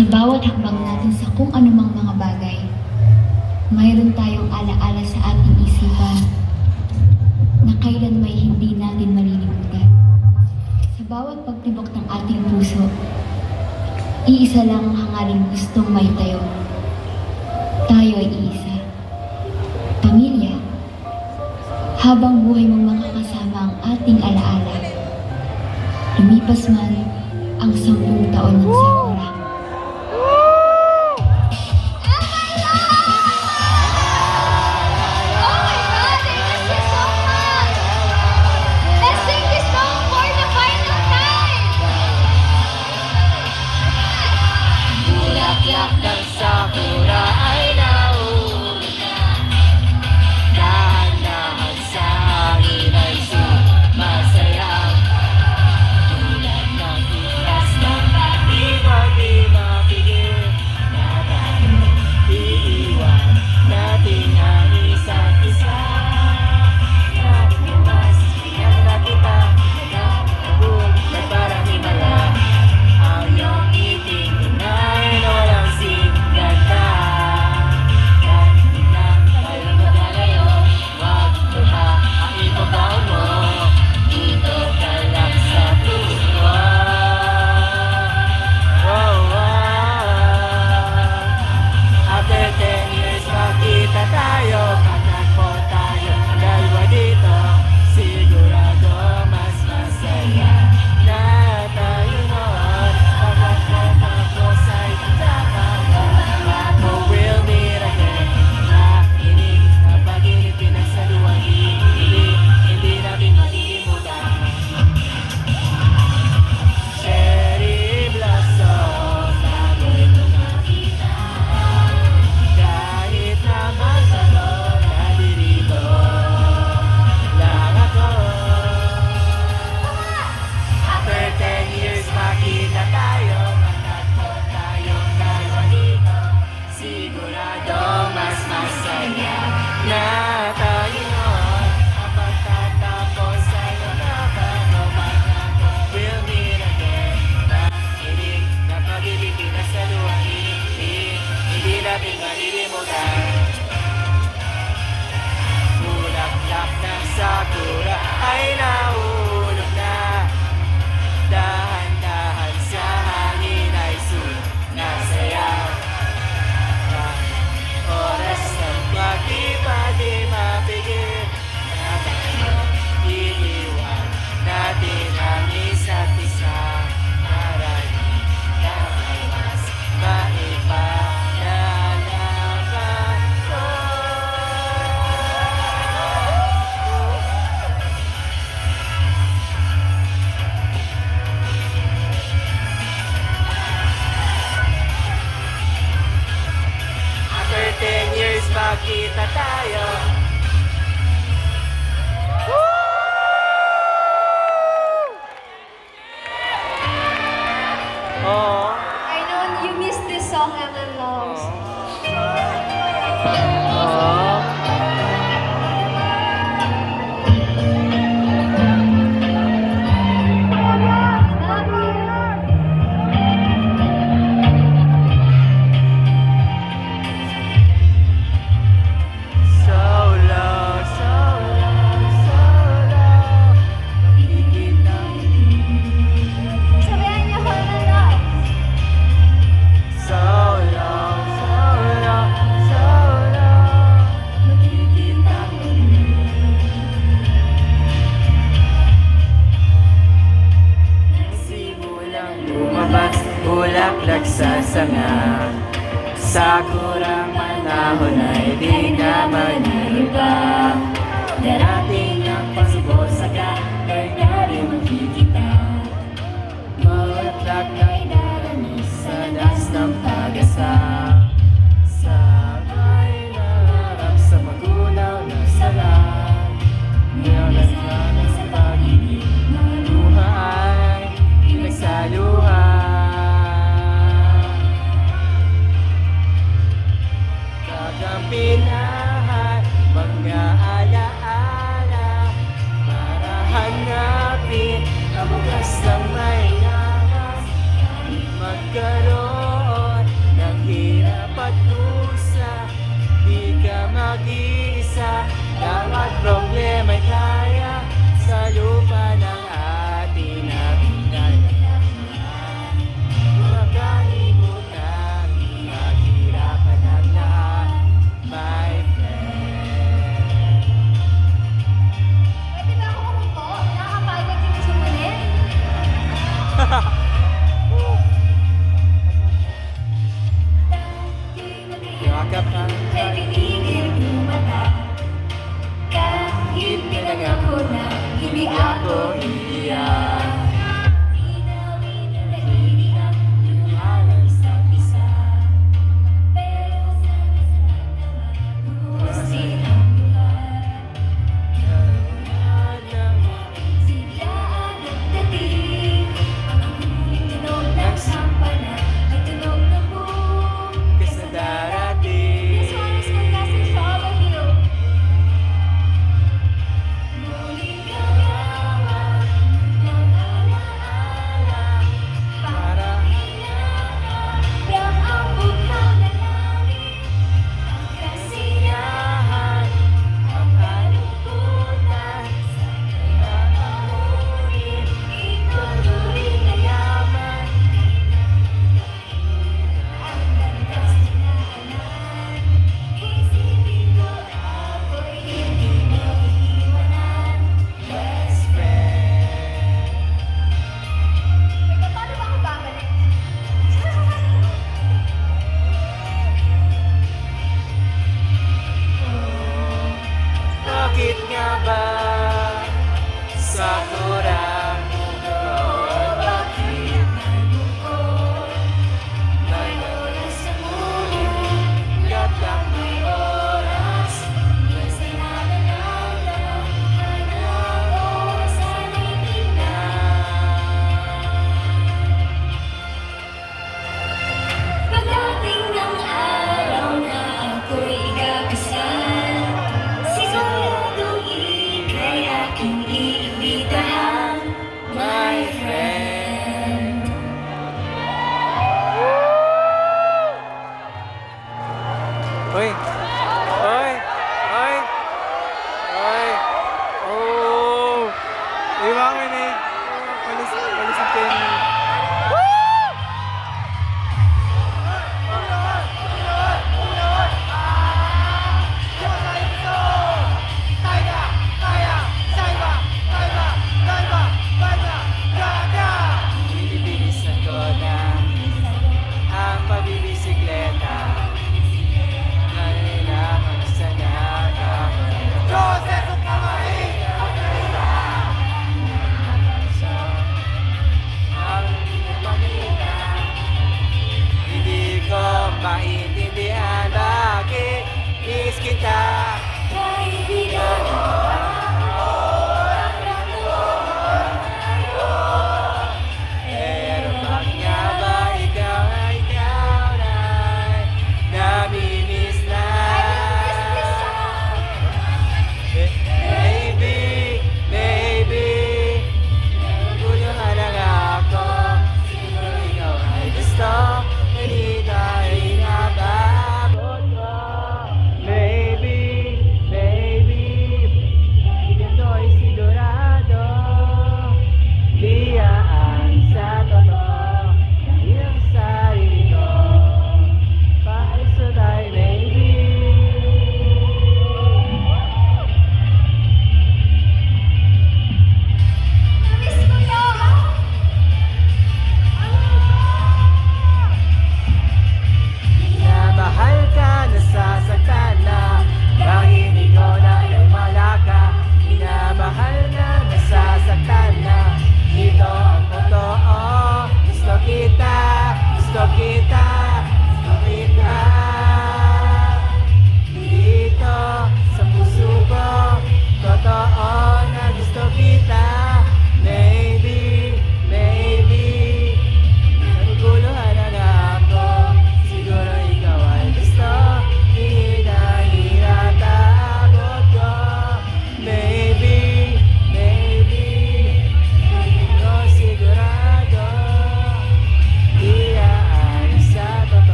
Sa bawat hakbang natin sa kung anumang mga bagay, mayroon tayong alaala sa ating isipan na kailan may hindi natin malilimutan. Sa bawat pagtibok ng ating puso, iisa lang ang hangaring gustong maitayo. Tayo ay iisa. Pamilya. Habang buhay mong makakasama ang ating alaala. Lumipas man ang 10 taon ng sakura. Bulaklak ng sakura ay nahulog na. Dahan-dahan sa hangin ay sumasayaw. Oras ng pag-ibig di mapigil. Iiwan natin ang isa't isa. Marami na may mas maipalalaban ko. After 10 years, magkita tayo. Oh. I know you missed this song, Emma Loves. Sabihan niyo, Emma Loves. Bulaklak sa sanga, sakurang panahon ay di na manilibang. Darating ang pagsubok sa kay narin makikita. Bulaklak na inaramis sa das ng pag-asa. Sabay narap sa magunaw na salan. Niyalas ka na sa pag-ibig, mga luha ay pinagsaluhan. Pinahan mga alaala para hanapin ang bukas ng may lakas. bawat dusa. Di ka mag-iisa, bawat problema'y kaya sa lupa ng ating napinagdaanan. Huwag kalimutan, maghirapan ang lahat, my friend. Pwede ba ako umupo? Nakakapagod yung sumulit. Yakap ang Kay pinigil kong mata. Kahit pinangako na hindi ako iiyak. Inawin ang dahilig ang lumalang sa isa. Pero sana naman tuwasin ang buhay. Siglaan ang dating. Ang huling tunog ng sampalan ay tunog ng buong sa darating. This one is my message to all of you. Muling gagawa ng alaala para hinahanap ang bugnaw na langit. Ang kasiyahan, ang kalungkutan, sa kailangang muling ituloy na yaman. Ang ganda sa daanan, isipin ko ako'y hindi mo iiwanan. Best friend. Teka, paano ba ako babalik? Bakit nga ba sa kurang mundo? Bakit nalungkot? May oras sa mundo, lahat may oras. Minsan nalalalang, hanggang oras sana'y tingnan. Pagdating ng araw na ako'y ikakasal, siguradong ika'y aking iimbitahan, my friend. Hoy! Hoy! Hoy! Hoy! Oh! Iwangan eh. Palisit kayo ni... Binibilisan ko na ang pabibisikleta. Kailangan sa naga. Joseph Kamay! Ang pinapakita, hindi ko maintindihan bakit miss kita.